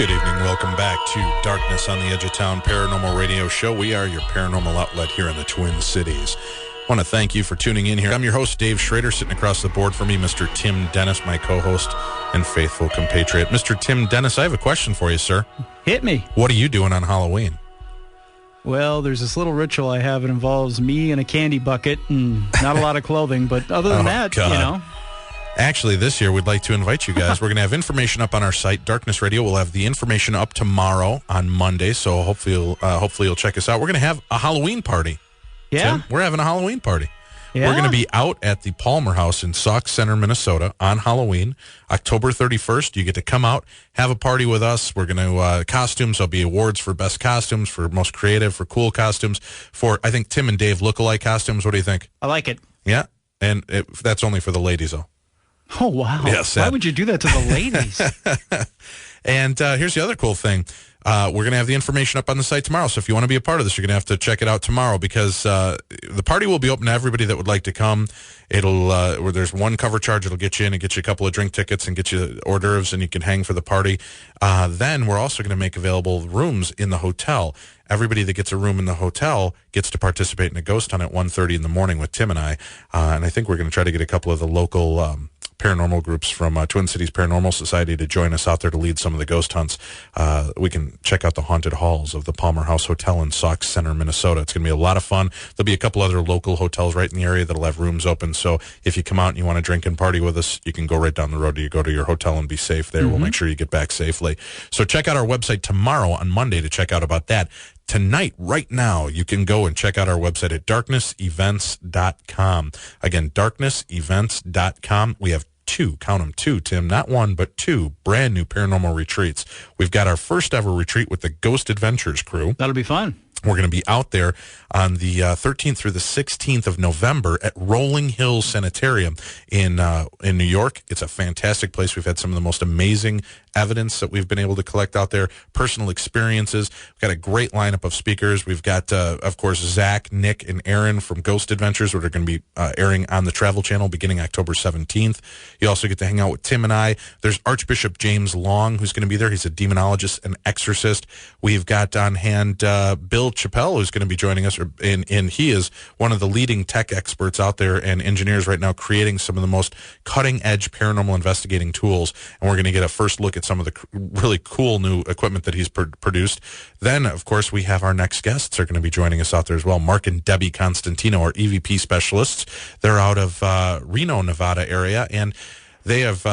Good evening. Welcome back to Darkness on the Edge of Town Paranormal Radio Show. We are your paranormal outlet here in the Twin Cities. I want to thank you for tuning in here. I'm your host, Dave Schrader. Sitting across the board for me, Mr. Tim Dennis, my co-host and faithful compatriot. Mr. Tim Dennis, I have a question for you, sir. Hit me. What are you doing on Halloween? Well, there's this little ritual I have. It involves me and a candy bucket and not a lot of clothing. But other than that, God. you know. Actually, this year, we'd like to invite you guys. We're going to have information up on our site, Darkness Radio. We'll have the information up tomorrow on Monday, so hopefully you'll check us out. We're going to have a Halloween party. Yeah? Tim, we're having a Halloween party. Yeah? We're going to be out at the Palmer House in Sauk Center, Minnesota on Halloween, October 31st. You get to come out, have a party with us. We're going to costumes. There'll be awards for best costumes, for most creative, for cool costumes, for, I think, Tim and Dave lookalike costumes. What do you think? I like it. Yeah? And that's only for the ladies, though. Oh, wow. Yes, why would you do that to the ladies? And here's the other cool thing. We're going to have the information up on the site tomorrow. So if you want to be a part of this, you're going to have to check it out tomorrow because the party will be open to everybody that would like to come. It'll where there's one cover charge. It'll get you in and get you a couple of drink tickets and get you hors d'oeuvres and you can hang for the party. Then we're also going to make available rooms in the hotel. Everybody that gets a room in the hotel gets to participate in a ghost hunt at 1:30 in the morning with Tim and I. And I think we're going to try to get a couple of the local paranormal groups from Twin Cities Paranormal Society to join us out there to lead some of the ghost hunts. We can check out the haunted halls of the Palmer House Hotel in Sauk Center, Minnesota. It's going to be a lot of fun. There'll be a couple other local hotels right in the area that'll have rooms open. So if you come out and you want to drink and party with us, you can go right down the road. You go to your hotel and be safe there. We'll make sure you get back safely. So check out our website tomorrow on Monday to check out about that. Tonight, right now, you can go and check out our website at darknessevents.com. Again, darknessevents.com. We have two, count them, two, Tim, not one, but two brand new paranormal retreats. We've got our first ever retreat with the Ghost Adventures crew. That'll be fun. We're going to be out there on the 13th through the 16th of November at Rolling Hills Sanitarium in New York. It's a fantastic place. We've had some of the most amazing evidence that we've been able to collect out there, personal experiences. We've got a great lineup of speakers. We've got, of course, Zach, Nick, and Aaron from Ghost Adventures, which are going to be airing on the Travel Channel beginning October 17th. You also get to hang out with Tim and I. There's Archbishop James Long, who's going to be there. He's a demonologist and exorcist. We've got on hand Bill Chappelle, who's going to be joining us, and he is one of the leading tech experts out there and engineers right now creating some of the most cutting-edge paranormal investigating tools, and we're going to get a first look at some of the really cool new equipment that he's produced. Then, of course, we have our next guests are going to be joining us out there as well. Mark and Debby Constantino are EVP specialists. They're out of Reno, Nevada area, and they have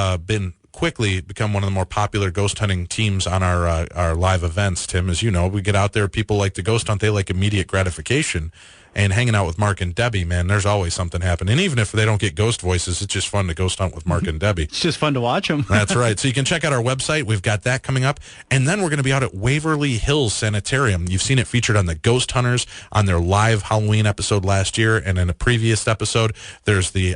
quickly become one of the more popular ghost hunting teams on our live events. Tim, as you know, we get out there, people like to ghost hunt, they like immediate gratification, and hanging out with Mark and Debby, man, there's always something happening. And even if they don't get ghost voices, it's just fun to ghost hunt with Mark and Debby. It's just fun to watch them. That's right. So you can check out our website. We've got that coming up. And then we're going to be out at Waverly Hills Sanitarium. You've seen it featured on the Ghost Hunters on their live Halloween episode last year. And in a previous episode, there's the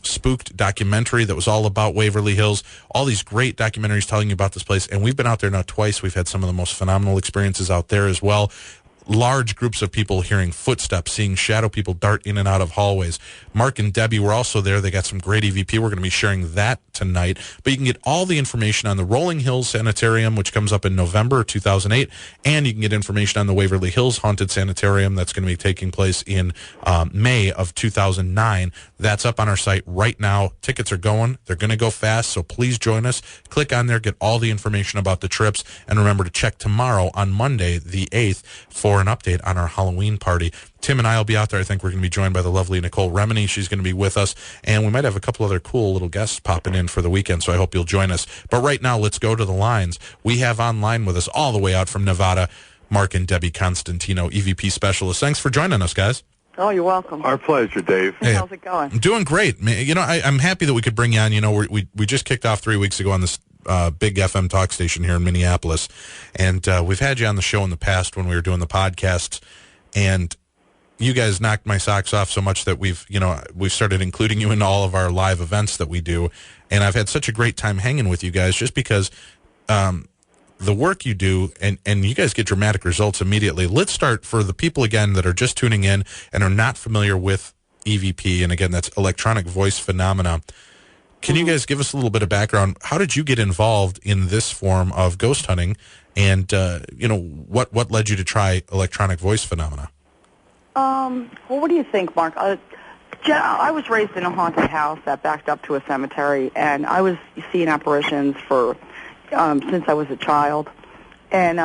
Spooked documentary that was all about Waverly Hills. All these great documentaries telling you about this place. And we've been out there now twice. We've had some of the most phenomenal experiences out there as well. Large groups of people hearing footsteps, seeing shadow people dart in and out of hallways. Mark and Debby were also there. They got some great EVP. We're going to be sharing that tonight. But you can get all the information on the Rolling Hills Sanitarium, which comes up in November 2008, and you can get information on the Waverly Hills Haunted Sanitarium that's going to be taking place in May of 2009. That's up on our site right now. Tickets are going. They're going to go fast, so please join us. Click on there, get all the information about the trips, and remember to check tomorrow on Monday, the 8th, for an update on our Halloween party. Tim and I will be out there. I think we're going to be joined by the lovely Nicole Remini. She's going to be with us, and we might have a couple other cool little guests popping in for the weekend, so I hope you'll join us. But right now, let's go to the lines. We have online with us all the way out from Nevada, Mark and Debby Constantino, EVP Specialists. Thanks for joining us, guys. Oh, you're welcome. Our pleasure, Dave. Hey, how's it going? I'm doing great. You know, I'm happy that we could bring you on. You know, we just kicked off 3 weeks ago on this big FM talk station here in Minneapolis, and we've had you on the show in the past when we were doing the podcasts, and you guys knocked my socks off so much that we've started including you in all of our live events that we do, and I've had such a great time hanging with you guys just because the work you do, and you guys get dramatic results immediately. Let's start for the people, again, that are just tuning in and are not familiar with EVP, and again, that's electronic voice phenomena. Can you guys give us a little bit of background? How did you get involved in this form of ghost hunting, and what led you to try electronic voice phenomena? Well, what do you think, Mark? I was raised in a haunted house that backed up to a cemetery, and I was seeing apparitions for since I was a child. And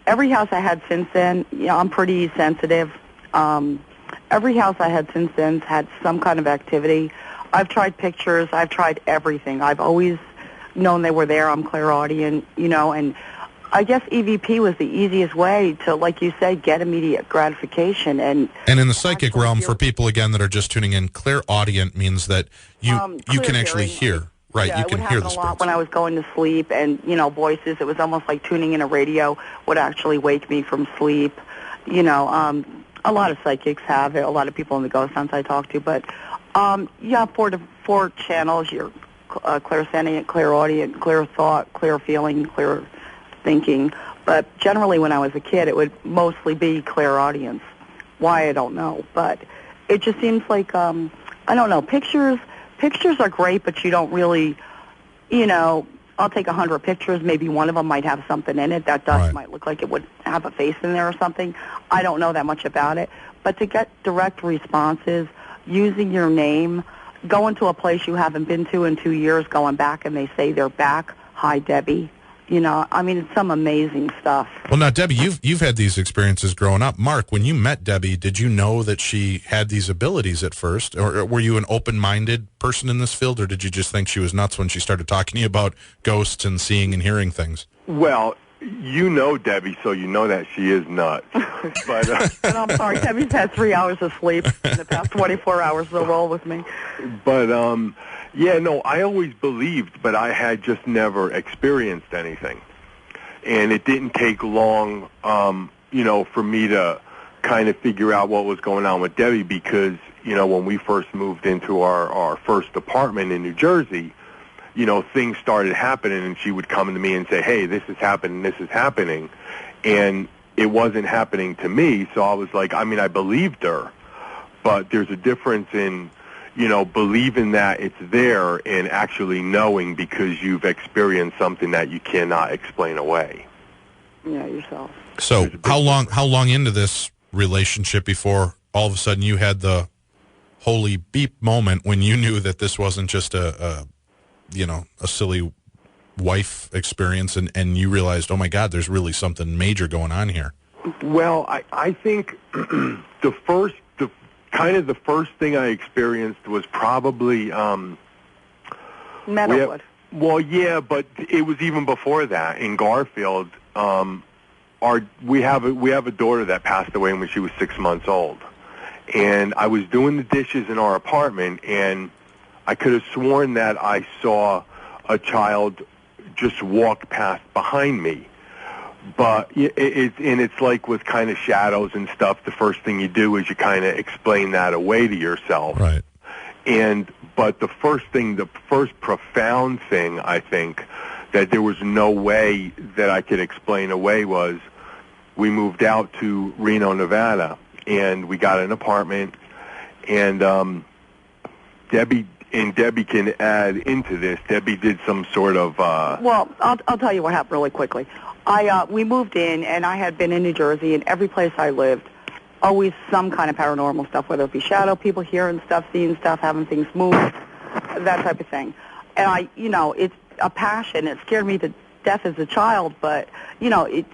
every house I had since then, I'm pretty sensitive. Every house I had since then had some kind of activity. I've tried pictures. I've tried everything. I've always known they were there. I'm clairaudient, and I guess EVP was the easiest way to, like you said, get immediate gratification. And in the psychic realm, for people, again, that are just tuning in, clairaudient means that you can actually hear. Right, yeah, you can hear the spirits. It would happen a lot when I was going to sleep, and, voices. It was almost like tuning in a radio would actually wake me from sleep. A lot of psychics have it, a lot of people in the ghost hunts I talk to. But, four channels. You're clairsentient, clairaudient, clear thought, clear feeling, clear thinking. But generally when I was a kid, it would mostly be clairaudience. Why, I don't know. But it just seems like, I don't know, pictures are great, but you don't really, I'll take 100 pictures. Maybe one of them might have something in it. That dust might look like it would have a face in there or something. I don't know that much about it. But to get direct responses, using your name, going to a place you haven't been to in 2 years, going back and they say they're back, hi, Debbie. It's some amazing stuff. Well, now, Debbie, you've had these experiences growing up. Mark, when you met Debbie, did you know that she had these abilities at first? Or were you an open-minded person in this field, or did you just think she was nuts when she started talking to you about ghosts and seeing and hearing things? Well, you know Debbie, so you know that she is nuts. But, and I'm sorry, Debbie's had 3 hours of sleep in the past 24 hours, so roll with me. But, I always believed, but I had just never experienced anything. And it didn't take long, for me to kind of figure out what was going on with Debbie because, when we first moved into our first apartment in New Jersey, things started happening, and she would come to me and say, hey, this is happening. And it wasn't happening to me, so I was like, I believed her, but there's a difference in, believing that it's there and actually knowing because you've experienced something that you cannot explain away. Yeah, yourself. So how long into this relationship before all of a sudden you had the holy beep moment when you knew that this wasn't just a silly wife experience and you realized, oh my God, there's really something major going on here? Well, I think the first thing I experienced was probably Meadowwood. Well, yeah, but it was even before that. In Garfield, we have a daughter that passed away when she was 6 months old, and I was doing the dishes in our apartment, and I could have sworn that I saw a child just walk past behind me. But it's like with kind of shadows and stuff, the first thing you do is you kind of explain that away to yourself. Right. But the first profound thing, I think, that there was no way that I could explain away was we moved out to Reno, Nevada, and we got an apartment, and Debbie can add into this. Debbie did some sort of... Well, I'll tell you what happened really quickly. We moved in, and I had been in New Jersey, and every place I lived, always some kind of paranormal stuff, whether it be shadow people hearing stuff, seeing stuff, having things move, that type of thing. And it's a passion. It scared me to death as a child, but, it's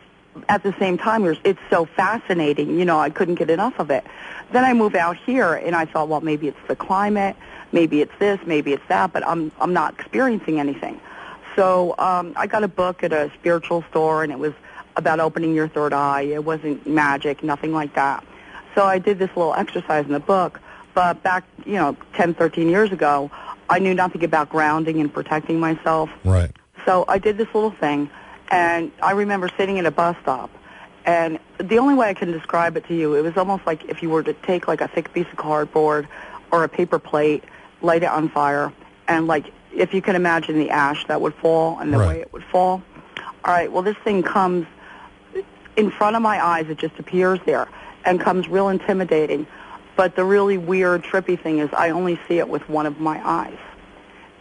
at the same time, it's so fascinating. I couldn't get enough of it. Then I moved out here, and I thought, well, maybe it's the climate, maybe it's this, maybe it's that, but I'm not experiencing anything. So I got a book at a spiritual store, and it was about opening your third eye. It wasn't magic, nothing like that. So I did this little exercise in the book, but back, 10, 13 years ago, I knew nothing about grounding and protecting myself. Right. So I did this little thing, and I remember sitting at a bus stop, and the only way I can describe it to you, it was almost like if you were to take like a thick piece of cardboard or a paper plate, light it on fire, and if you can imagine the ash that would fall and the way it would fall. All right, well, this thing comes in front of my eyes. It just appears there and comes real intimidating. But the really weird, trippy thing is I only see it with one of my eyes.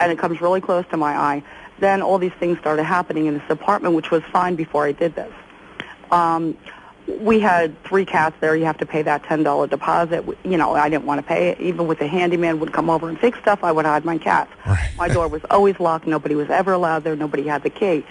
and it comes really close to my eye, then all these things started happening in this apartment, which was fine before I did this. We had 3 cats there. You have to pay that $10 deposit. You know, I didn't want to pay it. Even with the handyman would come over and fix stuff, I would hide my cats. Right. My door was always locked. Nobody was ever allowed there. Nobody had the key.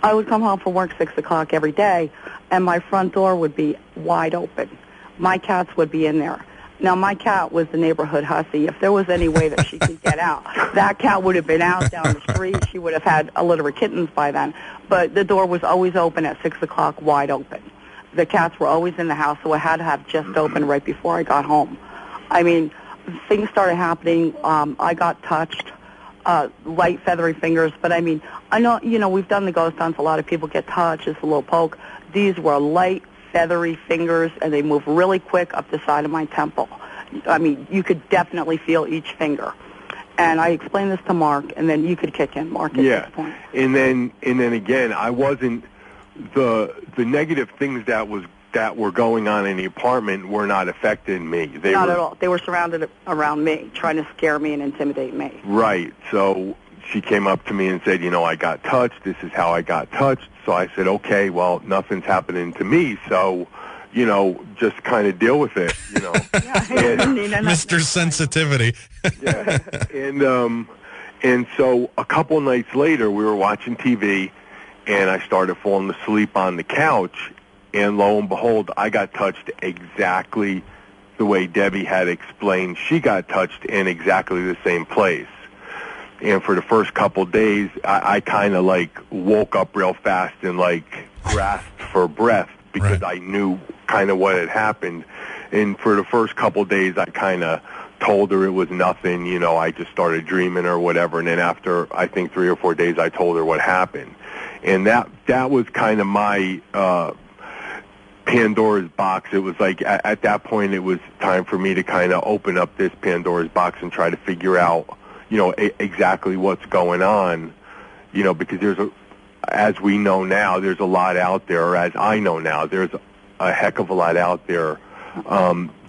I would come home from work 6 o'clock every day, and my front door would be wide open. My cats would be in there. Now, my cat was the neighborhood hussy. If there was any way that she could get out, that cat would have been out down the street. She would have had a litter of kittens by then. But the door was always open at 6 o'clock, wide open. The cats were always in the house, so I had to have just open right before I got home. I mean, things started happening. I got touched, light feathery fingers. But, I mean, I know, you know, we've done the ghost hunts. A lot of people get touched. It's a little poke. These were light feathery fingers, and they move really quick up the side of my temple. I mean, you could definitely feel each finger. And I explained this to Mark, and then you could kick in, Mark, at this point. And then again, I wasn't the negative things that were going on in the apartment were not affecting me. Not at all. They were surrounded around me, trying to scare me and intimidate me. Right. So she came up to me and said, you know, I got touched. This is how I got touched. So I said, okay, well, nothing's happening to me. So, you know, just kind of deal with it, you know. Mr. Sensitivity. Yeah. And so a couple nights later, we were watching TV, and I started falling asleep on the couch, and lo and behold, I got touched exactly the way Debbie had explained she got touched in exactly the same place. And for the first couple days, I kind of like woke up real fast and like grasped for breath because I knew kind of what had happened. And for the first couple days, I kind of told her it was nothing. You know, I just started dreaming or whatever. And then after, I think, 3 or 4 days, I told her what happened. And that was kind of my Pandora's box. It was like at that point, it was time for me to kind of open up this Pandora's box and try to figure out, you know, exactly what's going on, you know, because as we know now, there's a lot out there, or as I know now, there's a heck of a lot out there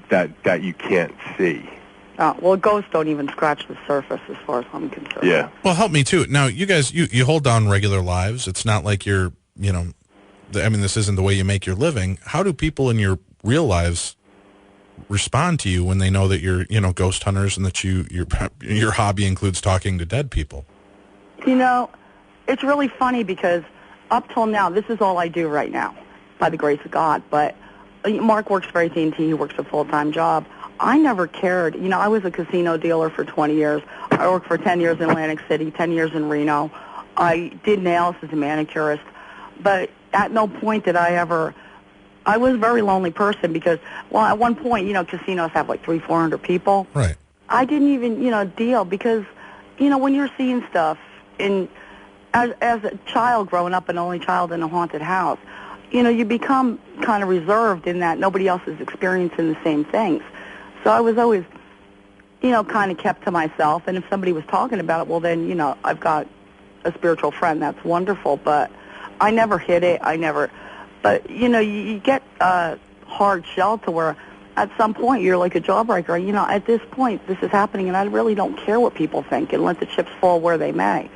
that you can't see. Well, ghosts don't even scratch the surface as far as I'm concerned. Yeah. Well, help me too. Now, you guys, you hold down regular lives. It's not like you're, you know, I mean, this isn't the way you make your living. How do people in your real lives respond to you when they know that you're, you know, ghost hunters and that your hobby includes talking to dead people? You know, it's really funny because up till now, this is all I do right now, by the grace of God. But Mark works for AT&T. He works a full-time job. I never cared. You know, I was a casino dealer for 20 years. I worked for 10 years in Atlantic City, 10 years in Reno. I did nails as a manicurist. But at no point did I was a very lonely person because, well, at one point, you know, casinos have like 300-400 people. Right. I didn't even, you know, deal because, you know, when you're seeing stuff as a child growing up, an only child in a haunted house, you know, you become kind of reserved in that nobody else is experiencing the same things. So I was always, you know, kind of kept to myself. And if somebody was talking about it, well, then, you know, I've got a spiritual friend. That's wonderful. But I never hid it. But, you know, you get a hard shell to where at some point you're like a jawbreaker. You know, at this point this is happening, and I really don't care what people think and let the chips fall where they may.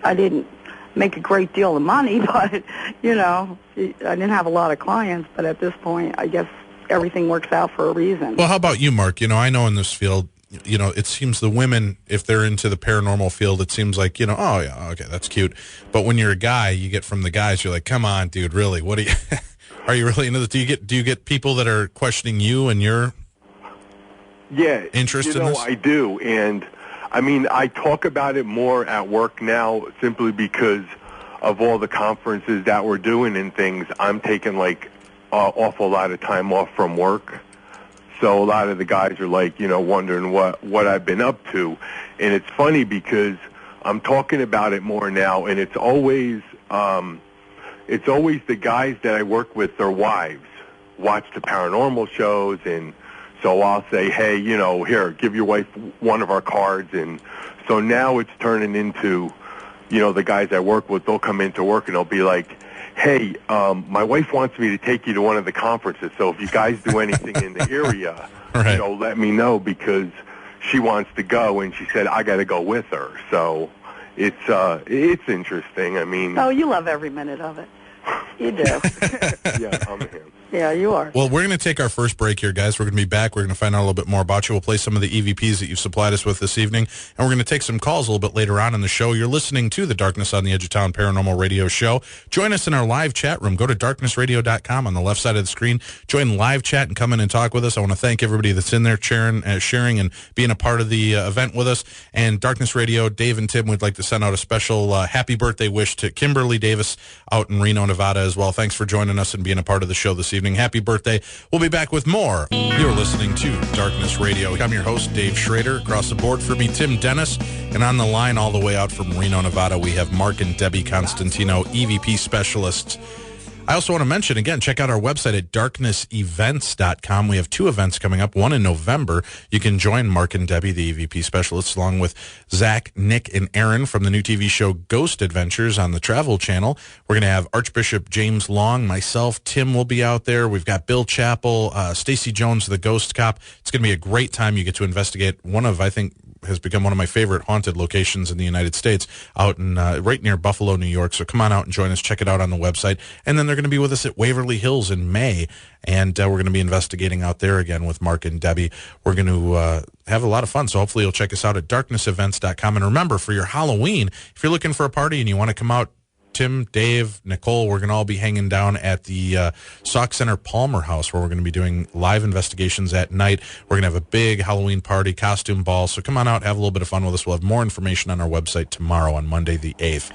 I didn't make a great deal of money, but, you know, I didn't have a lot of clients. But at this point, I guess everything works out for a reason. Well, how about you, Mark? You know, I know in this field, you know, it seems the women, if they're into the paranormal field, it seems like, you know, oh, yeah, okay, that's cute. But when you're a guy, you get from the guys, you're like, come on, dude, really? What are you, are you really into this? Do you get people that are questioning you and your interest in this? I do. And, I mean, I talk about it more at work now simply because of all the conferences that we're doing and things. I'm taking, like, awful lot of time off from work. So a lot of the guys are like, you know, wondering what I've been up to. And it's funny because I'm talking about it more now, and it's always the guys that I work with, their wives watch the paranormal shows, and so I'll say, hey, you know, here, give your wife one of our cards. And so now it's turning into, you know, the guys I work with, they'll come into work and they'll be like, hey, my wife wants me to take you to one of the conferences, so if you guys do anything in the area, right, you know, let me know, because, she wants to go, and she said, I got to go with her. So it's interesting. I mean... Oh, you love every minute of it. You do. Yeah, I'm him. Yeah, you are. Well, we're going to take our first break here, guys. We're going to be back. We're going to find out a little bit more about you. We'll play some of the EVPs that you've supplied us with this evening, and we're going to take some calls a little bit later on in the show. You're listening to the Darkness on the Edge of Town Paranormal Radio Show. Join us in our live chat room. Go to darknessradio.com on the left side of the screen. Join live chat and come in and talk with us. I want to thank everybody that's in there sharing and being a part of the event with us. And Darkness Radio, Dave and Tim would like to send out a special happy birthday wish to Kimberly Davis out in Reno, Nevada as well. Thanks for joining us and being a part of the show this evening. Happy birthday. We'll be back with more. You're listening to Darkness Radio. I'm your host, Dave Schrader. Across the board for me, Tim Dennis. And on the line all the way out from Reno, Nevada, we have Mark and Debby Constantino, EVP Specialists. I also want to mention, again, check out our website at darknessevents.com. We have 2 events coming up, one in November. You can join Mark and Debby, the EVP Specialists, along with Zach, Nick, and Aaron from the new TV show Ghost Adventures on the Travel Channel. We're going to have Archbishop James Long, myself, Tim will be out there. We've got Bill Chappell, Stacey Jones, the Ghost Cop. It's going to be a great time. You get to investigate one of, I think, has become one of my favorite haunted locations in the United States, out in right near Buffalo, New York. So come on out and join us. Check it out on the website. And then they're going to be with us at Waverly Hills in May, and we're going to be investigating out there again with Mark and Debby. We're going to have a lot of fun, so hopefully you'll check us out at darknessevents.com. And remember, for your Halloween, if you're looking for a party and you want to come out, Tim, Dave, Nicole, we're going to all be hanging down at the Sauk Center Palmer House, where we're going to be doing live investigations at night. We're going to have a big Halloween party, costume ball. So come on out, have a little bit of fun with us. We'll have more information on our website tomorrow on Monday the 8th.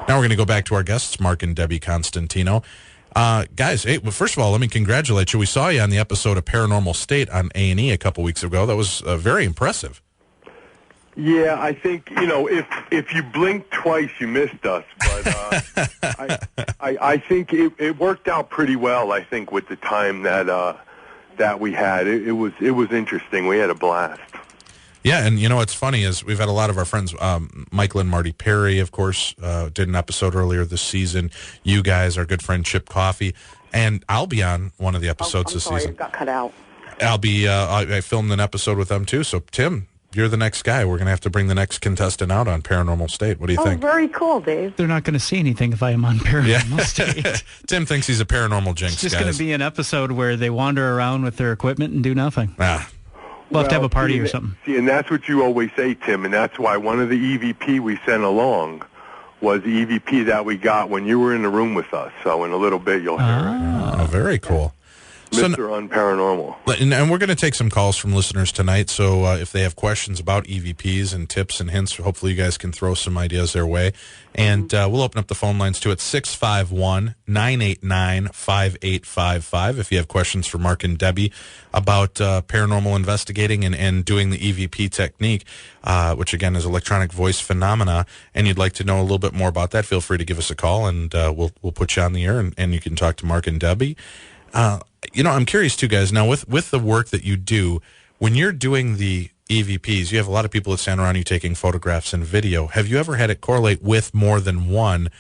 Now we're going to go back to our guests, Mark and Debby Constantino. Guys, hey, well, first of all, let me congratulate you. We saw you on the episode of Paranormal State on A&E a couple weeks ago. That was very impressive. Yeah, I think, if you blinked twice, you missed us. But I think it worked out pretty well, I think, with the time that we had. It was interesting. We had a blast. Yeah, and what's funny is we've had a lot of our friends, Michael and Marty Perry, of course, did an episode earlier this season. You guys, our good friend Chip Coffey, and I'll be on one of the episodes this season. It got cut out. I'll be. I filmed an episode with them too. So Tim, you're the next guy. We're going to have to bring the next contestant out on Paranormal State. What do you think? Oh, very cool, Dave. They're not going to see anything if I am on Paranormal State. Tim thinks he's a paranormal jinx, It's just going to be an episode where they wander around with their equipment and do nothing. We'll have to have a party or something. See, and that's what you always say, Tim, and that's why one of the EVP we sent along was the EVP that we got when you were in the room with us. So in a little bit, you'll hear it. Oh, very cool. Mr. On Paranormal. And we're going to take some calls from listeners tonight, so if they have questions about EVPs and tips and hints, hopefully you guys can throw some ideas their way. And we'll open up the phone lines, too, at 651-989-5855 if you have questions for Mark and Debby about paranormal investigating and doing the EVP technique, which, again, is electronic voice phenomena, and you'd like to know a little bit more about that, feel free to give us a call, and we'll put you on the air, and you can talk to Mark and Debby. I'm curious too, guys. Now, with the work that you do, when you're doing the EVPs, you have a lot of people that stand around you taking photographs and video. Have you ever had it correlate with more than one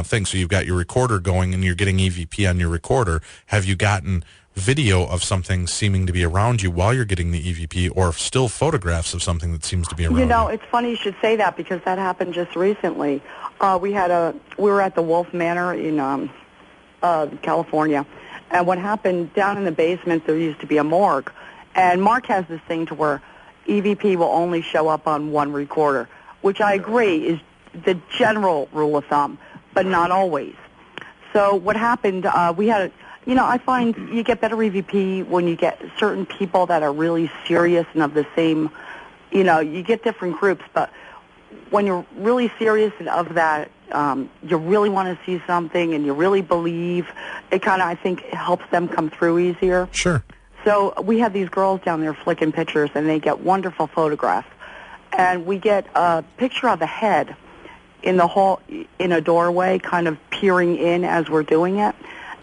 thing? So you've got your recorder going and you're getting EVP on your recorder. Have you gotten video of something seeming to be around you while you're getting the EVP, or still photographs of something that seems to be around you? It's funny you should say that, because that happened just recently. We were at the Wolf Manor in California. And what happened, down in the basement, there used to be a morgue. And Mark has this thing to where EVP will only show up on one recorder, which I agree is the general rule of thumb, but not always. So what happened, we had, I find you get better EVP when you get certain people that are really serious and of the same, you get different groups, but when you're really serious and of that, you really want to see something and you really believe, it kind of, I think, helps them come through easier. Sure. So we have these girls down there flicking pictures, and they get wonderful photographs. And we get a picture of a head in the hall, in a doorway, kind of peering in as we're doing it.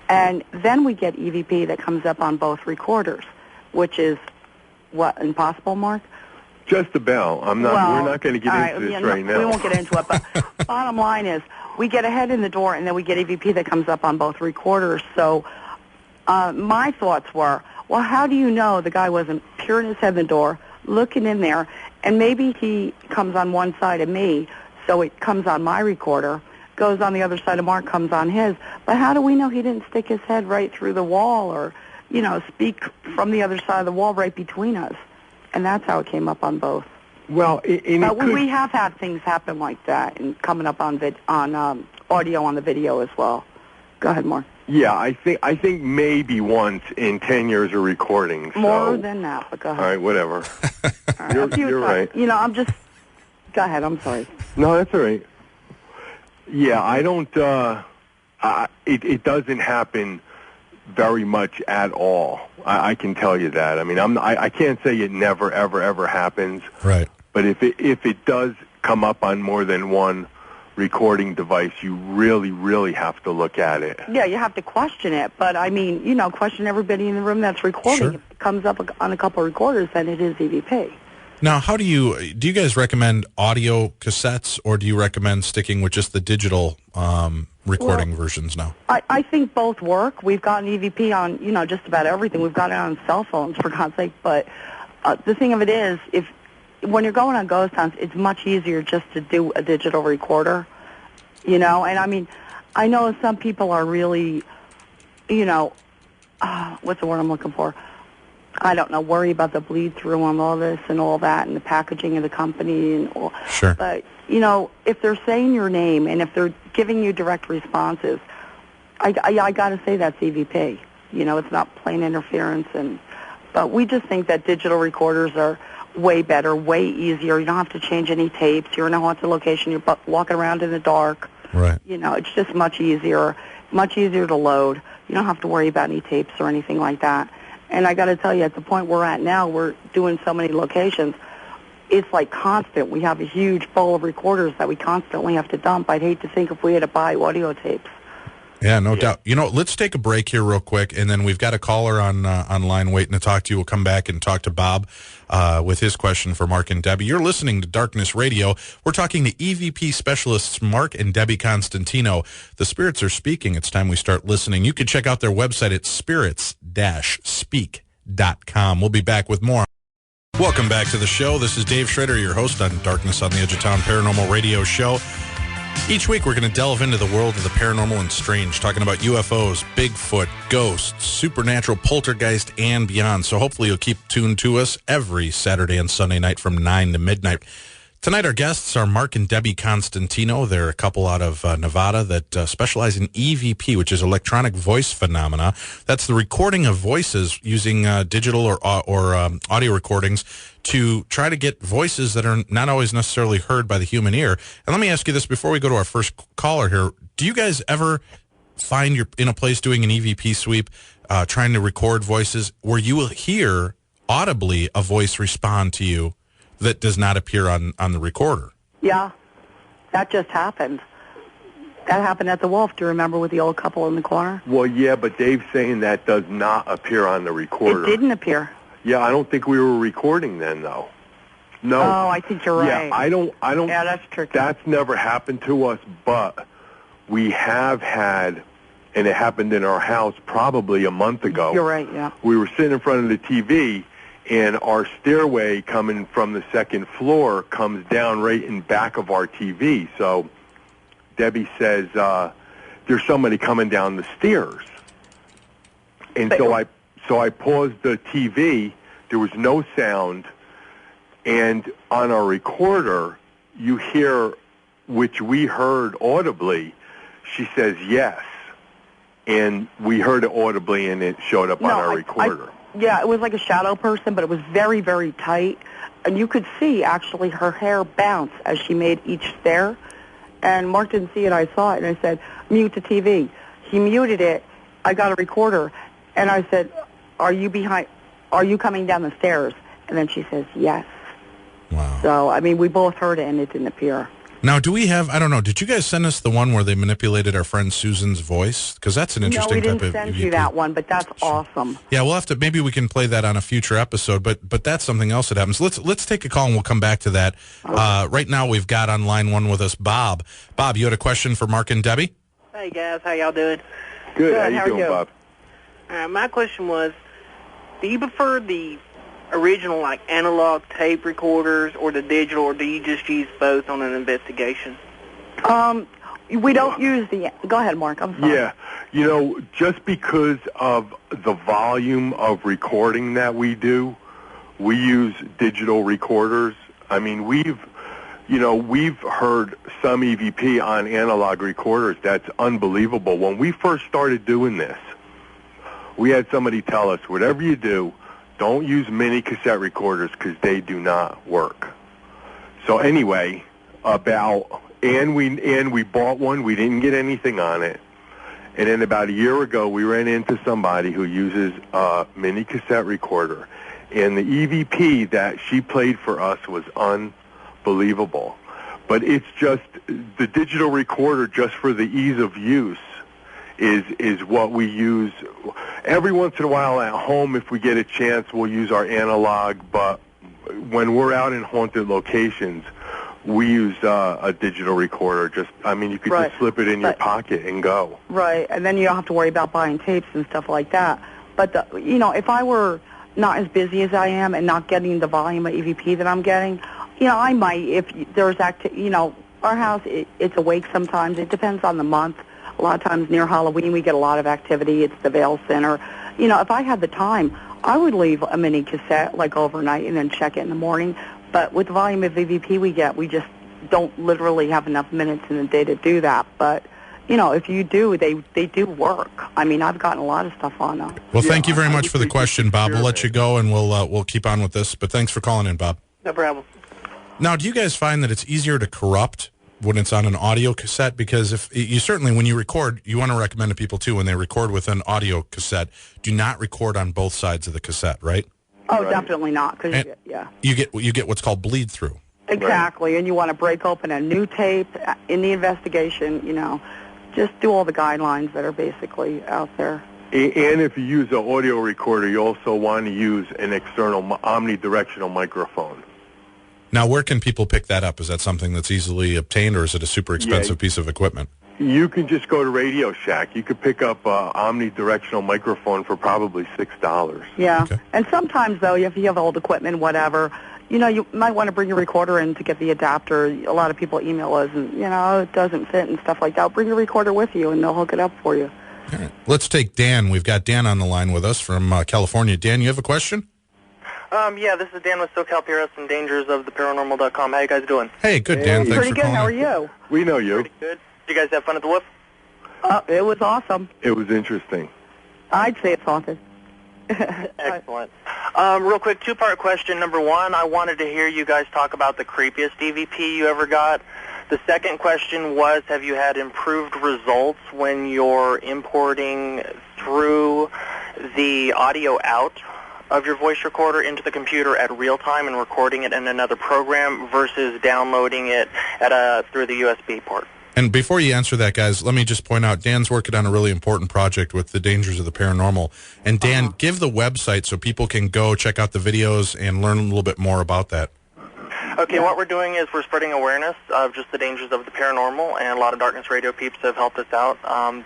And then we get EVP that comes up on both recorders, which is, what, impossible, Mark? Just about. We're not going to get into this right now. We won't get into it, but bottom line is we get a head in the door, and then we get EVP that comes up on both recorders. So my thoughts were, well, how do you know the guy wasn't peering his head in the door, looking in there, and maybe he comes on one side of me, so it comes on my recorder, goes on the other side of Mark, comes on his. But how do we know he didn't stick his head right through the wall or, speak from the other side of the wall right between us? And that's how it came up on both. Well, we have had things happen like that and coming up on audio on the video as well. Go ahead, Mark. Yeah, I think maybe once in 10 years of recording. More than that, but go ahead. All right, whatever. All right. You're right. I'm just... Go ahead, I'm sorry. No, that's all right. Yeah, I don't... it doesn't happen very much at all. I can tell you that. I mean, I can't say it never, ever, ever happens. Right. But if it does come up on more than one recording device, you really, really have to look at it. Yeah, you have to question it. But, I mean, question everybody in the room that's recording. Sure. If it comes up on a couple of recorders, then it is EVP. Now, do you guys recommend audio cassettes, or do you recommend sticking with just the digital recording versions now? I think both work. We've gotten EVP on, just about everything. We've got it on cell phones, for God's sake. But the thing of it is, when you're going on ghost hunts, it's much easier just to do a digital recorder, And, I mean, I know some people are really, what's the word I'm looking for? I don't know, worry about the bleed through on all this and all that and the packaging of the company and all. Sure. But, if they're saying your name and if they're giving you direct responses, I got to say that's EVP. It's not plain interference. But we just think that digital recorders are way better, way easier. You don't have to change any tapes. You're in a haunted location. You're walking around in the dark. Right. It's just much easier to load. You don't have to worry about any tapes or anything like that. And I got to tell you, at the point we're at now, we're doing so many locations, it's like constant. We have a huge bowl of recorders that we constantly have to dump. I'd hate to think if we had to buy audio tapes. Yeah, no doubt. Let's take a break here real quick, and then we've got a caller online waiting to talk to you. We'll come back and talk to Bob with his question for Mark and Debbie. You're listening to Darkness Radio. We're talking to EVP specialists Mark and Debbie Constantino. The spirits are speaking. It's time we start listening. You can check out their website at spirits-speak.com. We'll be back with more. Welcome back to the show. This is Dave Schrader, your host on Darkness on the Edge of Town Paranormal Radio Show. Each week, we're going to delve into the world of the paranormal and strange, talking about UFOs, Bigfoot, ghosts, supernatural, poltergeist, and beyond. So hopefully you'll keep tuned to us every Saturday and Sunday night from 9 to midnight. Tonight, our guests are Mark and Debbie Constantino. They're a couple out of Nevada that specialize in EVP, which is electronic voice phenomena. That's the recording of voices using digital or audio recordings to try to get voices that are not always necessarily heard by the human ear. And let me ask you this before we go to our first caller here. Do you guys ever find you're in a place doing an EVP sweep, trying to record voices, where you will hear audibly a voice respond to you that does not appear on the recorder? Yeah, that just happened. That happened at the Wolf. Do you remember with the old couple in the corner? Well, yeah, but Dave's saying that does not appear on the recorder. It didn't appear. Yeah, I don't think we were recording then, though. No. Oh, I think you're right. Yeah, I don't. Yeah, that's tricky. That's never happened to us, but we have had, and it happened in our house probably a month ago. You're right, yeah. We were sitting in front of the TV, and our stairway coming from the second floor comes down right in back of our TV. So Debbie says, there's somebody coming down the stairs. And so I paused the TV. There was no sound. And on our recorder, you hear, which we heard audibly, she says yes. And we heard it audibly, and it showed up on our recorder. Yeah, it was like a shadow person, but it was very, very tight. And you could see, actually, her hair bounce as she made each stair. And Mark didn't see it. I saw it, and I said, mute the TV. He muted it. I got a recorder. And I said, are you coming down the stairs? And then she says, yes. Wow. So, I mean, we both heard it, and it didn't appear. Now, do we have, I don't know, did you guys send us the one where they manipulated our friend Susan's voice? Because that's an interesting type of... No, we didn't send you that one, but that's awesome. Yeah, we'll have to, maybe we can play that on a future episode, but that's something else that happens. Let's take a call, and we'll come back to that. Okay. Right now, we've got on line one with us, Bob. Bob, you had a question for Mark and Debbie? Hey, guys. How y'all doing? Good. How you doing, Bob? My question was, do you prefer the original, like, analog tape recorders or the digital, or do you just use both on an investigation? We don't use the... Go ahead, Mark. I'm sorry. Yeah. You know, just because of the volume of recording that we do, we use digital recorders. I mean, we've heard some EVP on analog recorders. That's unbelievable. When we first started doing this, we had somebody tell us, whatever you do, don't use mini cassette recorders because they do not work. So anyway, we bought one. We didn't get anything on it. And then about a year ago, we ran into somebody who uses a mini cassette recorder. And the EVP that she played for us was unbelievable. But it's just the digital recorder, just for the ease of use, is what we use. Every once in a while at home, if we get a chance, we'll use our analog. But when we're out in haunted locations, we use a digital recorder. You could just slip it in your pocket and go. Right, and then you don't have to worry about buying tapes and stuff like that. But, if I were not as busy as I am and not getting the volume of EVP that I'm getting, I might, if there's our house, it's awake sometimes. It depends on the month. A lot of times near Halloween, we get a lot of activity. It's the Vail Center. If I had the time, I would leave a mini cassette, like, overnight and then check it in the morning. But with the volume of EVP we get, we just don't literally have enough minutes in the day to do that. But, if you do, they do work. I mean, I've gotten a lot of stuff on them. Well, thank you very much for the question, Bob. We'll let you go, and we'll keep on with this. But thanks for calling in, Bob. No problem. Now, do you guys find that it's easier to corrupt when it's on an audio cassette? Because if you certainly, when you record, you want to recommend to people, too, when they record with an audio cassette, do not record on both sides of the cassette, right? Oh, definitely not. Cause you get what's called bleed through. Exactly, right. And you want to break open a new tape in the investigation. Just do all the guidelines that are basically out there. And if you use an audio recorder, you also want to use an external omnidirectional microphone. Now, where can people pick that up? Is that something that's easily obtained, or is it a super expensive piece of equipment? You can just go to Radio Shack. You could pick up an omnidirectional microphone for probably $6. Yeah, okay. And sometimes, though, if you have old equipment, whatever, you might want to bring your recorder in to get the adapter. A lot of people email us, and, it doesn't fit and stuff like that. Bring your recorder with you, and they'll hook it up for you. All right. Let's take Dan. We've got Dan on the line with us from California. Dan, you have a question? Yeah, this is Dan with SoCal PRS and dangersoftheparanormal.com. How you guys doing? Hey, good, Dan. Hey, Thanks for calling. How are you? We know you. Pretty good. Did you guys have fun at the Wolf? It was awesome. It was interesting. I'd say it's haunted. Excellent. Real quick, two-part question. Number one, I wanted to hear you guys talk about the creepiest EVP you ever got. The second question was, have you had improved results when you're importing through the audio out of your voice recorder into the computer at real time and recording it in another program versus downloading it through the USB port? And before you answer that, guys, let me just point out, Dan's working on a really important project with the Dangers of the Paranormal. And Dan, give the website so people can go check out the videos and learn a little bit more about that. Okay, what we're doing is we're spreading awareness of just the dangers of the paranormal, and a lot of Darkness Radio peeps have helped us out.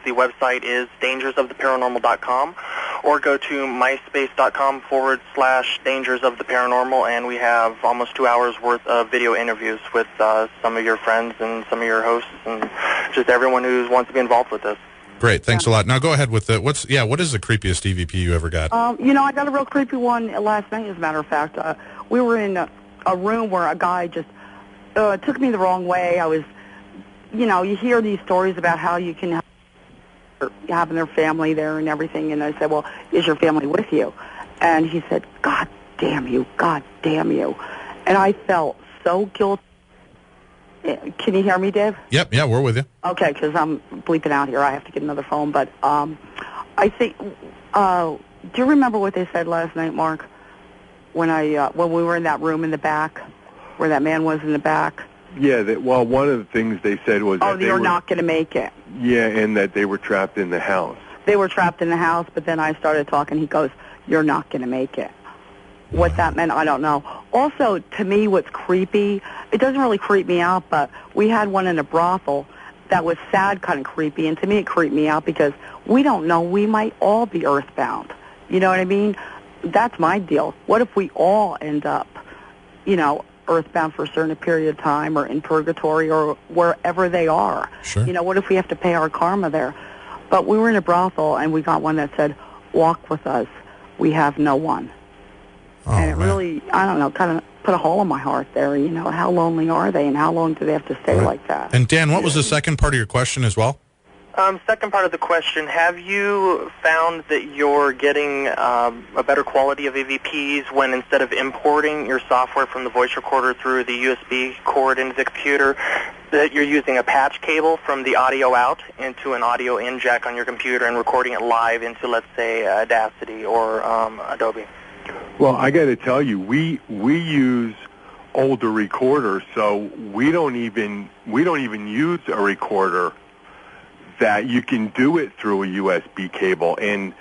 The website is dangersoftheparanormal.com, or go to myspace.com/dangersoftheparanormal, and we have almost 2 hours worth of video interviews with some of your friends and some of your hosts and just everyone who wants to be involved with this. Great, thanks a lot. Now go ahead with what is the creepiest EVP you ever got? I got a real creepy one last night, as a matter of fact. We were in a room where a guy just took me the wrong way. I was, you hear these stories about how you can having their family there and everything, and I said, well, is your family with you? And he said, God damn you, God damn you. And I felt so guilty. Can you hear me, Dave? Yep, yeah, we're with you. Okay, because I'm bleeping out here. I have to get another phone. But I think, do you remember what they said last night, Mark? When we were in that room in the back, where that man was in the back? Yeah, one of the things they said was that you're not going to make it. Yeah, and that they were trapped in the house. They were trapped in the house, but then I started talking. He goes, you're not going to make it. What that meant, I don't know. Also, to me, what's creepy, it doesn't really creep me out, but we had one in a brothel that was sad, kind of creepy, and to me it creeped me out because we don't know. We might all be earthbound. You know what I mean? that's my deal. What if we all end up, earthbound for a certain period of time, or in purgatory, or wherever they are? Sure. What if we have to pay our karma there? But we were in a brothel, and we got one that said, "Walk with us. We have no one." Oh, and it man. really, I don't know, kind of put a hole in my heart there. How lonely are they, and how long do they have to stay like that? And Dan, what was the second part of your question as well? Second part of the question, have you found that you're getting a better quality of EVPs when, instead of importing your software from the voice recorder through the USB cord into the computer, that you're using a patch cable from the audio out into an audio in jack on your computer and recording it live into, let's say, Audacity or Adobe? Well, I got to tell you, we use older recorders, so we don't even use a recorder that you can do it through a USB cable, and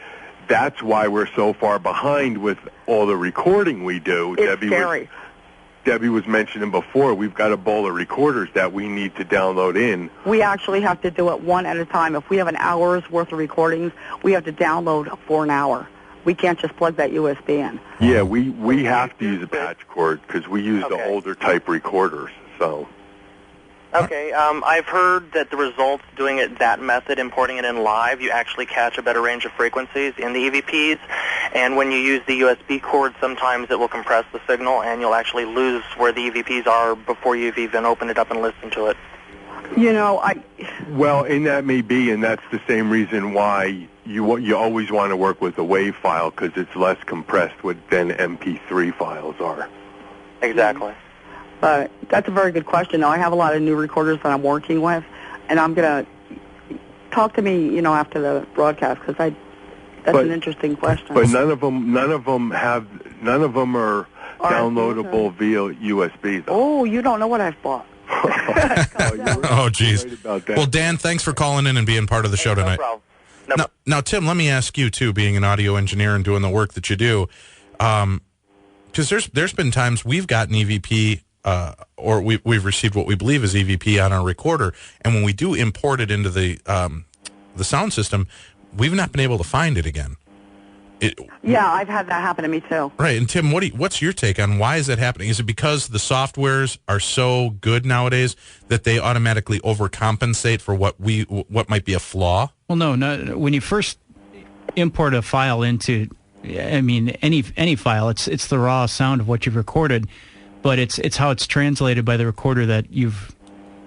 that's why we're so far behind with all the recording we do. It's scary. Debbie was mentioning before, we've got a bowl of recorders that we need to download in. We actually have to do it one at a time. If we have an hour's worth of recordings, we have to download for an hour. We can't just plug that USB in. Yeah, we have to use a patch cord because we use the older type recorders. So. Okay, I've heard that the results doing it that method, importing it in live, you actually catch a better range of frequencies in the EVPs, and when you use the USB cord, sometimes it will compress the signal, and you'll actually lose where the EVPs are before you've even opened it up and listened to it. Well, and that may be, and that's the same reason why you always want to work with a WAV file, because it's less compressed than MP3 files are. Exactly. But that's a very good question. Now, I have a lot of new recorders that I'm working with, and I'm going to talk to me, after the broadcast, because that's an interesting question. But none of them are downloadable via USB, though. Oh, you don't know what I've bought. Oh, geez. Right about that. Well, Dan, thanks for calling in and being part of the show tonight. No problem. Now, Tim, let me ask you, too, being an audio engineer and doing the work that you do, because there's been times we've gotten EVP, or we've received what we believe is EVP on our recorder, and when we do import it into the sound system, we've not been able to find it again. Yeah, I've had that happen to me too. Right, and Tim, what's your take on why is that happening? Is it because the softwares are so good nowadays that they automatically overcompensate for what might be a flaw? Well, no. When you first import a file into, any file, it's the raw sound of what you've recorded, but it's how it's translated by the recorder that you've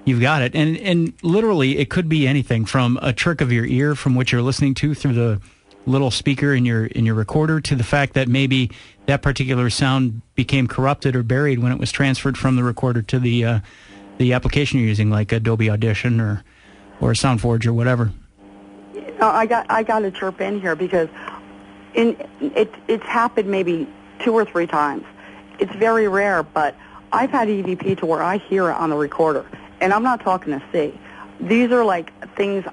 got it, and literally it could be anything from a trick of your ear from what you're listening to through the little speaker in your recorder, to the fact that maybe that particular sound became corrupted or buried when it was transferred from the recorder to the application you're using, like Adobe Audition or SoundForge or whatever. I got to chirp in here because it's happened maybe 2 or 3 times. It's very rare, but I've had EVP to where I hear it on the recorder, and I'm not talking to C. These are like things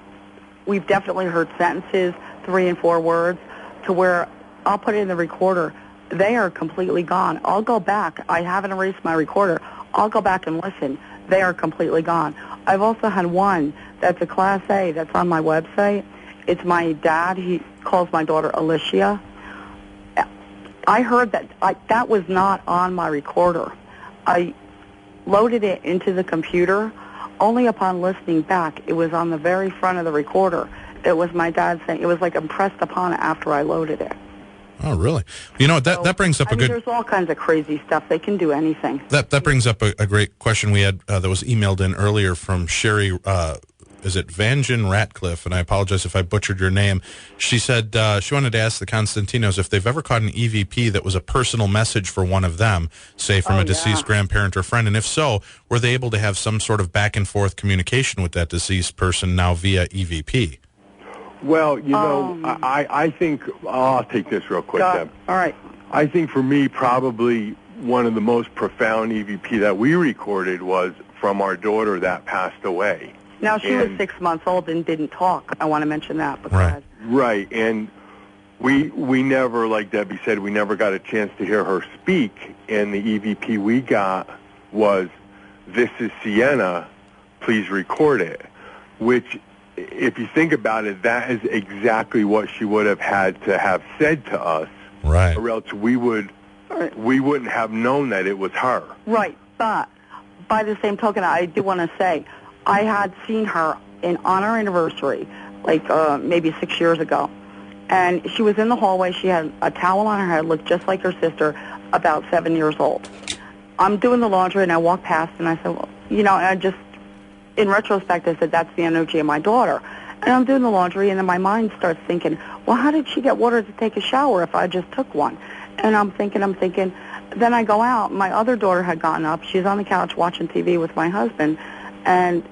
we've definitely heard sentences, 3 and 4 words, to where I'll put it in the recorder. They are completely gone. I'll go back. I haven't erased my recorder. I'll go back and listen. They are completely gone. I've also had one that's a Class A that's on my website. It's my dad. He calls my daughter Alicia. I heard that that was not on my recorder. I loaded it into the computer. Only upon listening back, it was on the very front of the recorder. It was my dad saying, it was like impressed upon it after I loaded it. Oh, really? You know, that brings up a good... There's all kinds of crazy stuff. They can do anything. That brings up a great question we had that was emailed in earlier from Sherry, is it Vanjin Ratcliffe? And I apologize if I butchered your name. She said she wanted to ask the Constantinos if they've ever caught an EVP that was a personal message for one of them, say from a deceased grandparent or friend. And if so, were they able to have some sort of back and forth communication with that deceased person now via EVP? Well, you know, I think, I'll take this real quick, Deb. All right. I think for me, probably one of the most profound EVP that we recorded was from our daughter that passed away. Now, she was 6 months old and didn't talk. I want to mention that. Because Right, and we never, like Debbie said, we never got a chance to hear her speak, and the EVP we got was, "This is Sienna, please record it," which, if you think about it, that is exactly what she would have had to have said to us Right. Or else we wouldn't have known that it was her. Right, but by the same token, I do want to say I had seen her on our anniversary, like maybe 6 years ago, and she was in the hallway. She had a towel on her head, looked just like her sister, about 7 years old. I'm doing the laundry, and I walked past, and I said, well, and I just, in retrospect, I said, that's the energy of my daughter. And I'm doing the laundry, and then my mind starts thinking, well, how did she get water to take a shower if I just took one? And I'm thinking, then I go out. My other daughter had gotten up. She's on the couch watching TV with my husband. And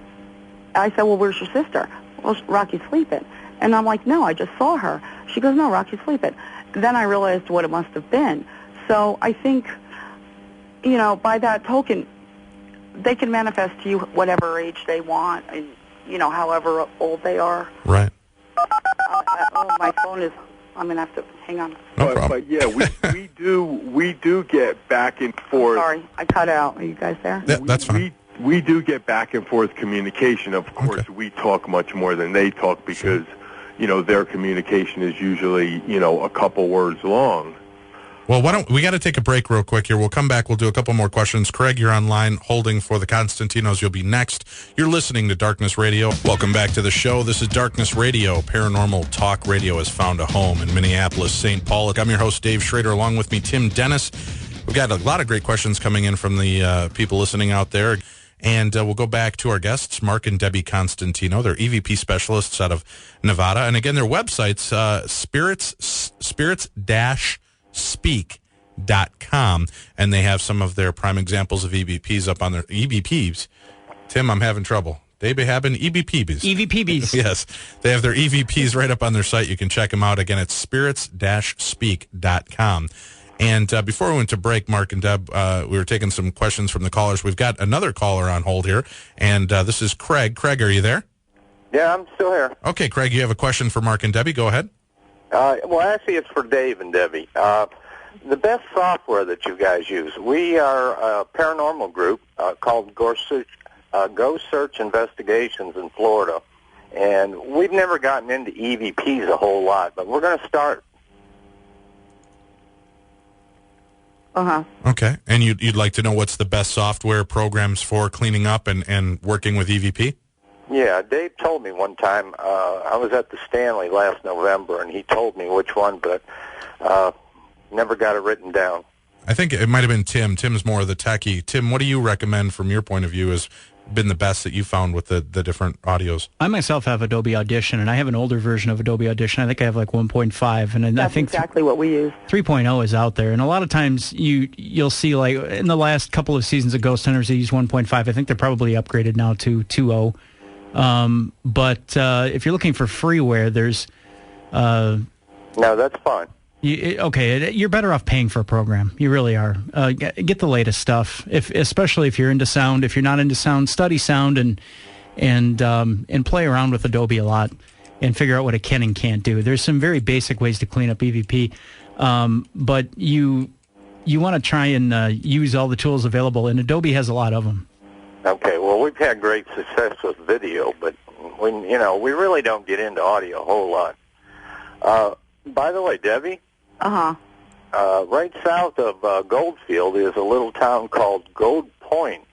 I said, well, where's your sister? Well, Rocky's sleeping. And I'm like, no, I just saw her. She goes, no, Rocky's sleeping. Then I realized what it must have been. So I think, by that token, they can manifest to you whatever age they want and, however old they are. Right. My phone is... I'm going to have to hang on. No problem. But yeah, we do get back and forth. Sorry, I cut out. Are you guys there? Yeah, that's fine. We do get back and forth communication. Of course, Okay. we talk much more than they talk because, their communication is usually, a couple words long. Well, we got to take a break real quick here. We'll come back. We'll do a couple more questions. Craig, you're online holding for the Constantinos. You'll be next. You're listening to Darkness Radio. Welcome back to the show. This is Darkness Radio. Paranormal talk radio has found a home in Minneapolis, St. Paul. I'm your host, Dave Schrader. Along with me, Tim Dennis. We've got a lot of great questions coming in from the people listening out there. And we'll go back to our guests, Mark and Debby Constantino. They're EVP specialists out of Nevada. And again, their website's spirits-speak.com, and they have some of their prime examples of EVPs up on their EVPs. Tim, I'm having trouble. They be having EVPs. EVPs. Yes. They have their EVPs right up on their site. You can check them out. Again, it's spirits-speak.com. And before we went to break, Mark and Deb, we were taking some questions from the callers. We've got another caller on hold here, and this is Craig. Craig, are you there? Yeah, I'm still here. Okay, Craig, you have a question for Mark and Debby. Go ahead. Well, actually, it's for Dave and Debbie. The best software that you guys use. We are a paranormal group called Ghost Search Investigations in Florida, and we've never gotten into EVPs a whole lot, but we're going to start. Uh-huh. Okay, and you'd like to know what's the best software programs for cleaning up and working with EVP? Yeah, Dave told me one time, I was at the Stanley last November, and he told me which one, but never got it written down. I think it might have been Tim. Tim's more of the techie. Tim, what do you recommend from your point of view has been the best that you found with the different audios? I myself have Adobe Audition, and I have an older version of Adobe Audition. I think I have like 1.5, and That's I think exactly what we use. 3.0 is out there. And a lot of times you'll see, like in the last couple of seasons of Ghost Hunters, they use 1.5. I think they're probably upgraded now to 2.0. But if you're looking for freeware, there's... No, that's fine. You're better off paying for a program. You really are. Get the latest stuff. Especially if you're into sound. If you're not into sound, study sound and play around with Adobe a lot and figure out what it can and can't do. There's some very basic ways to clean up EVP, but you want to try and use all the tools available, and Adobe has a lot of them. Okay, well, we've had great success with video, but we really don't get into audio a whole lot. By the way, Debbie? Uh-huh. Right south of Goldfield is a little town called Gold Point,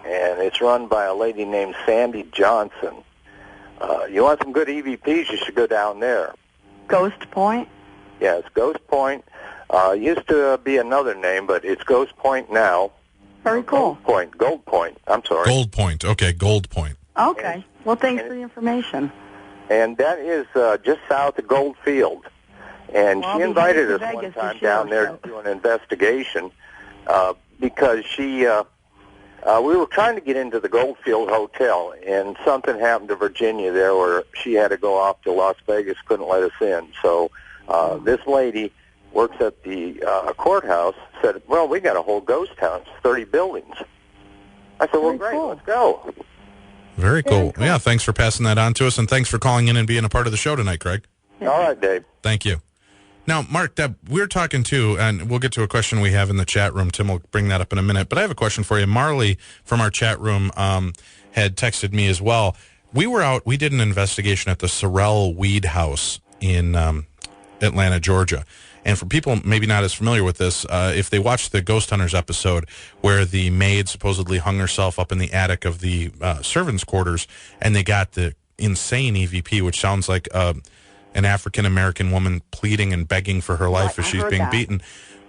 and it's run by a lady named Sandy Johnson. You want some good EVPs, you should go down there. Ghost Point? Yeah, it's Ghost Point. Used to be another name, but it's Ghost Point now. Very cool. Gold Point. I'm sorry. Gold Point. Okay, Gold Point. Okay. Well, thanks for the information. And that is just south of Goldfield. And she invited us one time down there to do an investigation because we were trying to get into the Goldfield Hotel, and something happened to Virginia there where she had to go off to Las Vegas, couldn't let us in. So this lady works at the courthouse, said, well, we got a whole ghost town, 30 buildings. I said, well, great, let's go. Very cool. Yeah, thanks for passing that on to us, and thanks for calling in and being a part of the show tonight, Craig. All right, Dave. Thank you. Now, Mark, Deb, we're talking too, and we'll get to a question we have in the chat room. Tim will bring that up in a minute. But I have a question for you. Marley from our chat room had texted me as well. We did an investigation at the Sorrel Weed House in Atlanta, Georgia. And for people maybe not as familiar with this, if they watched the Ghost Hunters episode where the maid supposedly hung herself up in the attic of the servants' quarters, and they got the insane EVP, which sounds like an African-American woman pleading and begging for her life as she's being beaten.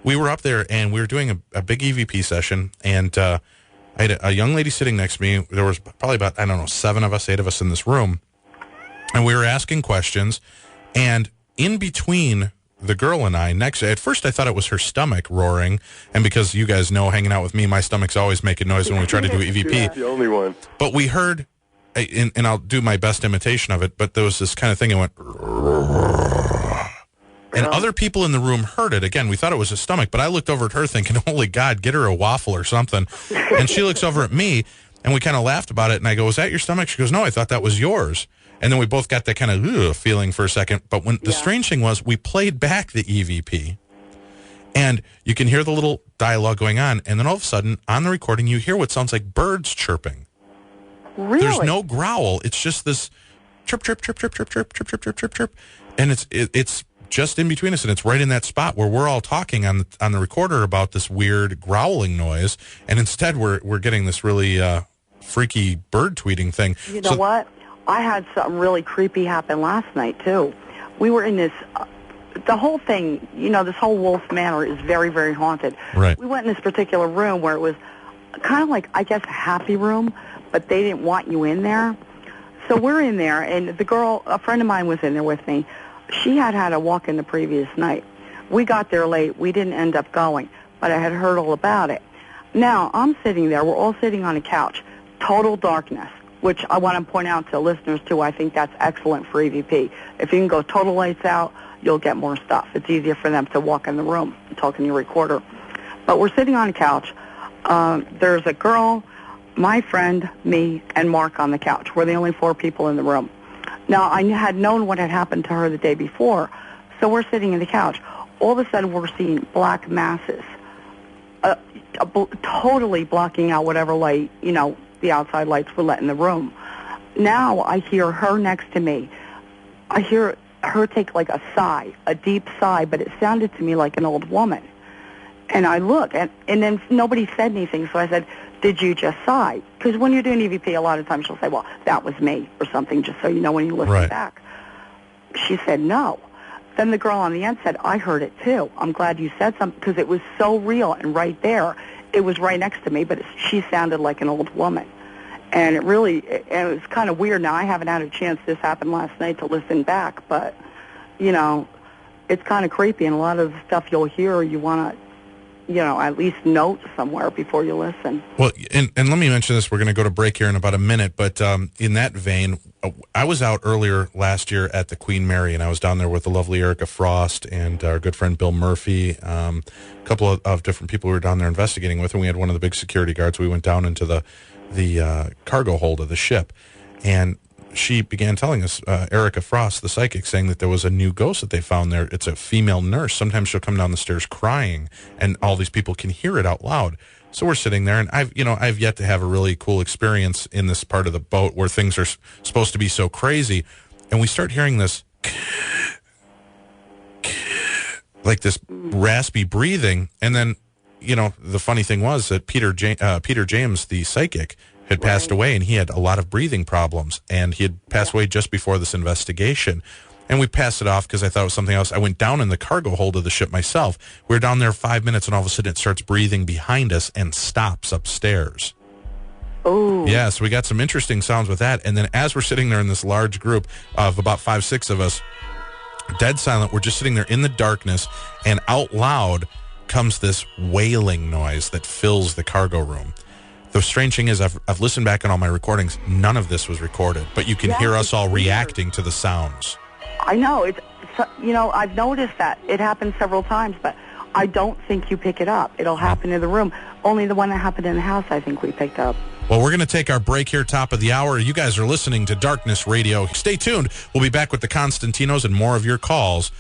We were up there, and we were doing a big EVP session, and I had a young lady sitting next to me. There was probably about, 8 of us in this room, and we were asking questions, and in between the girl and I, at first I thought it was her stomach roaring, and because you guys know, hanging out with me, my stomach's always making noise when we try to do EVP. You're the only one. But we heard, and I'll do my best imitation of it, but there was this kind of thing, it went, and other people in the room heard it. Again, we thought it was a stomach, but I looked over at her thinking, holy God, get her a waffle or something. And she looks over at me, and we kind of laughed about it, and I go, was that your stomach? She goes, no, I thought that was yours. And then we both got that kind of feeling for a second. But when the strange thing was, we played back the EVP, and you can hear the little dialogue going on, and then all of a sudden, on the recording, you hear what sounds like birds chirping. Really? There's no growl. It's just this chirp, chirp, chirp, chirp, chirp, chirp, chirp, chirp, chirp, chirp, chirp. And it's just in between us, and it's right in that spot where we're all talking on the recorder about this weird growling noise, and instead we're getting this really freaky bird tweeting thing. You know what? I had something really creepy happen last night, too. We were in this, the whole thing, this whole Wolf Manor is very, very haunted. Right. We went in this particular room where it was kind of like, I guess, a happy room, but they didn't want you in there. So we're in there, and the girl, a friend of mine was in there with me. She had a walk-in the previous night. We got there late. We didn't end up going, but I had heard all about it. Now, I'm sitting there. We're all sitting on a couch. Total darkness, which I want to point out to listeners, too. I think that's excellent for EVP. If you can go total lights out, you'll get more stuff. It's easier for them to walk in the room and talk in your recorder. But we're sitting on a couch. There's a girl, my friend, me, and Mark on the couch. We're the only 4 people in the room. Now, I had known what had happened to her the day before, so we're sitting on the couch. All of a sudden, we're seeing black masses, totally blocking out whatever light, the outside lights were let in the room. Now, I hear her next to me. I hear her take like a sigh, a deep sigh, but it sounded to me like an old woman. And I look, and then nobody said anything, so I said, did you just sigh? Because when you're doing EVP, a lot of times she'll say, well, that was me, or something, just so you know when you listen back. She said, no. Then the girl on the end said, I heard it too. I'm glad you said something, because it was so real, and right there, it was right next to me, but she sounded like an old woman. And it was kind of weird. Now, I haven't had a chance, this happened last night, to listen back, but, it's kind of creepy, and a lot of the stuff you'll hear, you want to, at least note somewhere before you listen. Well, and let me mention this. We're going to go to break here in about a minute, but in that vein, I was out earlier last year at the Queen Mary, and I was down there with the lovely Erica Frost and our good friend Bill Murphy, a couple of different people we were down there investigating with, and we had one of the big security guards. We went down into the cargo hold of the ship, and she began telling us, Erica Frost, the psychic, saying that there was a new ghost that they found there. It's a female nurse. Sometimes she'll come down the stairs crying, and all these people can hear it out loud. So we're sitting there, and I've yet to have a really cool experience in this part of the boat where things are supposed to be so crazy, and we start hearing this, like this raspy breathing, and then, the funny thing was that Peter James, the psychic, had passed away, and he had a lot of breathing problems, and he had passed away just before this investigation. And we passed it off because I thought it was something else. I went down in the cargo hold of the ship myself. We were down there 5 minutes, and all of a sudden it starts breathing behind us and stops upstairs. Oh. Yeah, so we got some interesting sounds with that. And then as we're sitting there in this large group of about 5-6 of us, dead silent, we're just sitting there in the darkness, and out loud comes this wailing noise that fills the cargo room. The strange thing is, I've listened back on all my recordings. None of this was recorded, but you can hear us all reacting to the sounds. I know. I've noticed that. It happens several times, but I don't think you pick it up. It'll happen in the room. Only the one that happened in the house, I think we picked up. Well, we're going to take our break here, top of the hour. You guys are listening to Darkness Radio. Stay tuned. We'll be back with the Constantinos and more of your calls